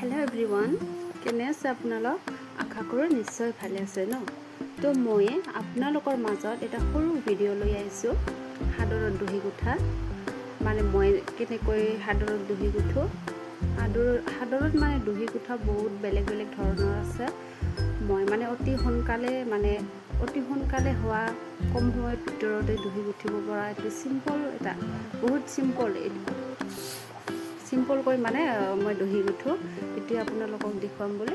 hello everyone केने আছে আপোনালোক আশা কৰো নিশ্চয় ভালে আছে ন তো মই আপোনালোকৰ মাজত এটা সৰু ভিডিও লৈ আইছো হাদৰৰ দহি গুঠা মানে মই কেনেকৈ হাদৰৰ দহি গুঠো হাদৰত মানে দহি গুঠা বহুত বেলেগ বেলেগ ধৰণৰ আছে মই মানে অতি সোনকালে হোৱা কম সময়ৰ ভিতৰতে দহি গুঠিব পৰা এটা সিম্পল এটা বহুত সিম্পল কৈ মানে মই দহি গুঠো এটি আপোনালোকক দেখুৱাম বুলি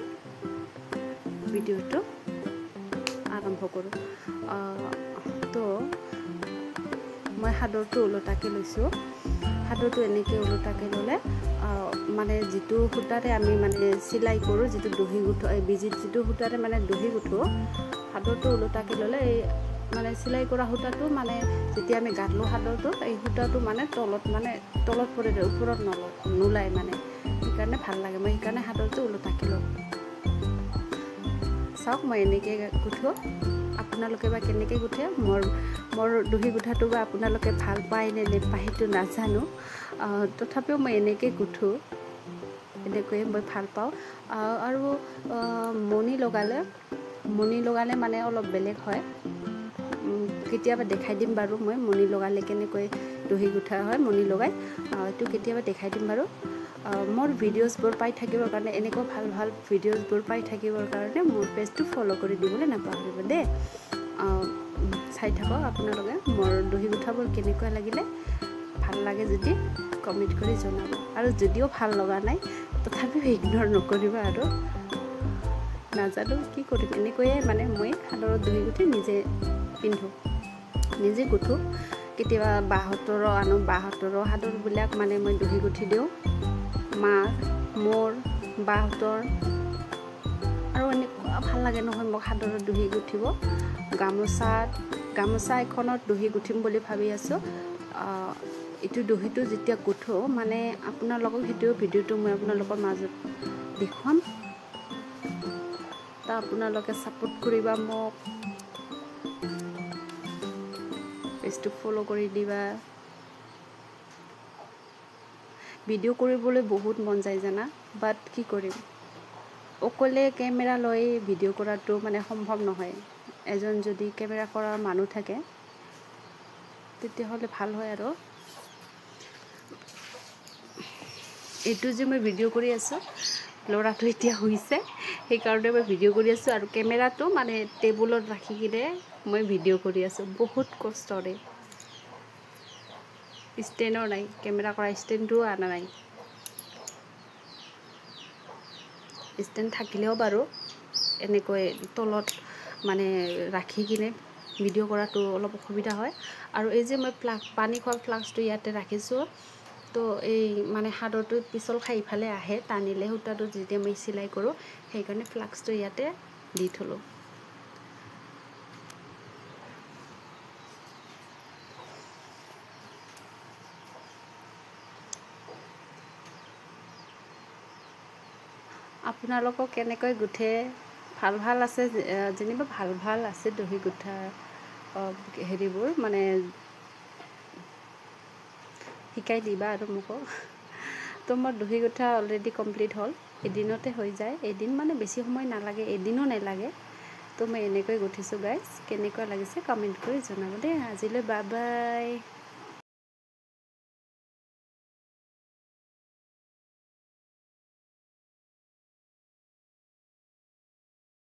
ভিডিওটো আৰম্ভ কৰো তো মই হাদৰটো উলটাকে লৈছো হাদৰটো এনেকে উলটাকে ললে মানে যেটো সুতাৰে আমি মানে সিলাই কৰো যেটো দহি গুঠো এই বিজিত যেটো সুতাৰে মানে দহি গুঠো হাদৰটো উলটাকে ললে মানে সিলাই কৰা সুতাটো মানে যেতিয়া আমি গাঠলো হাদৰটো এই সুতাটো মানে তলত পৰে ওপৰত নুলাই মানে সেইকাৰণে ভাল লাগে মই সেইকাৰণে হাদৰটো উলটাকে লওঁ চাওক মই এনেকে গুঠো আপোনালোকে বা কেনেকে গুঠে মোৰ দহি গুঠাটো বা আপোনালোকে ভাল পায় নে নেপায় সেইটো নাজানো তথাপিও মই এনেকে গুঠো এনেকৈ মই ভাল পাওঁ আৰু মণি লগালে মানে অলপ বেলেগ হয় কেতিয়াবা দেখাই দিম বাৰু মই মণি লগালে কেনেকৈ দহি গুঠা হয় মণি লগাই এটো কেতিয়াবা দেখাই দিম বাৰু মোৰ ভিডিওছবোৰ পাই থাকিবৰ কাৰণে এনেকৈ ভাল ভিডিওছবোৰ পাই থাকিবৰ কাৰণে মোৰ পেজটো ফলো কৰি দিবলৈ নাপাহৰিব দে চাই থাকক আপোনালোকে মোৰ দহি গুঠাবোৰ কেনেকৈ লাগিলে ভাল লাগে যদি কমেন্ট কৰি জনাব আৰু যদিও ভাল লগা নাই তথাপিও ইগনোৰ নকৰিবা আৰু নাজানো কি কৰিম এনেকৈ মানে মই হাদৰত দহি গুঠি নিজে পিন্ধো নিজে গুঠো কেতিয়াবা বাহতৰ হাদৰ বিলাক মানে মই দহি গুঠি দিও মোৰ বাহতৰ আৰু এনেকুৱা ভাল লাগে নহয় মোক হাদৰত দহি গুঠিব গামোচা এখনত দহি গুঠিম বুলি ভাবি আছো এটো দহিটো যেতিয়া গুঠো মানে আপোনালোকক হেতু ভিডিওটো মই আপোনালোকৰ মাজত দেখুৱাম তা আপোনালোকে সাপোৰ্ট কৰিবা মোক পেজটো ফলো কৰি দিবা ভিডিও কৰিবলৈ বহুত মন যায় জানা বাট কি কৰিম অকলে ক্যামেৰা লৈ ভিডিও কৰাটো মানে সম্ভৱ নহয় এজন যদি ক্যামেৰা কৰা মানুহ থাকে তেতিয়া হলে ভাল হয় আৰু এটো যে মই ভিডিও কৰি আছো লৰাটো এতিয়া হৈছে সেই কাৰণে মই ভিডিও কৰি আছো আৰু ক্যামেৰাটো মানে টেবুলত ৰাখি কিনে মই ভিডিও কৰি আছো বহুত কষ্টৰে ষ্টেণ্ডৰ নাই ক্যামেৰা কৰা ষ্টেণ্ডটো আনা নাই ষ্টেণ্ড থাকিলেও বাৰু এনেকৈ তলত মানে ৰাখি কিনে ভিডিও কৰাটো অলপ অসুবিধা হয় আৰু এই যে মই পানী খোৱা ফ্লাস্কটো ইয়াতে ৰাখিছো তো এই মানে হাদৰটো পিছল খাই ইফালে আহে টানিলে সুতাটো যেতিয়া মই সিলাই কৰো সেই কাৰণে ফ্লাস্কটো ইয়াতে দি থলো আপোনালোকক কেনেকৈ গুঠে ভাল আছে যেনিবা ভাল আছে দহি গুঠা হেৰিবোৰ মানে শিকাই দিবা আৰু মোক তো মোৰ দহি গুঠা অলৰেডি কমপ্লিট হ'ল এদিনতে হৈ যায় এদিন মানে বেছি সময় নালাগে এদিনো নালাগে তো মই এনেকৈ গুঠিছো গাইস কেনেকৈ লাগিছে কমেন্ট কৰি জনাব দে আজিলৈ বাই বাই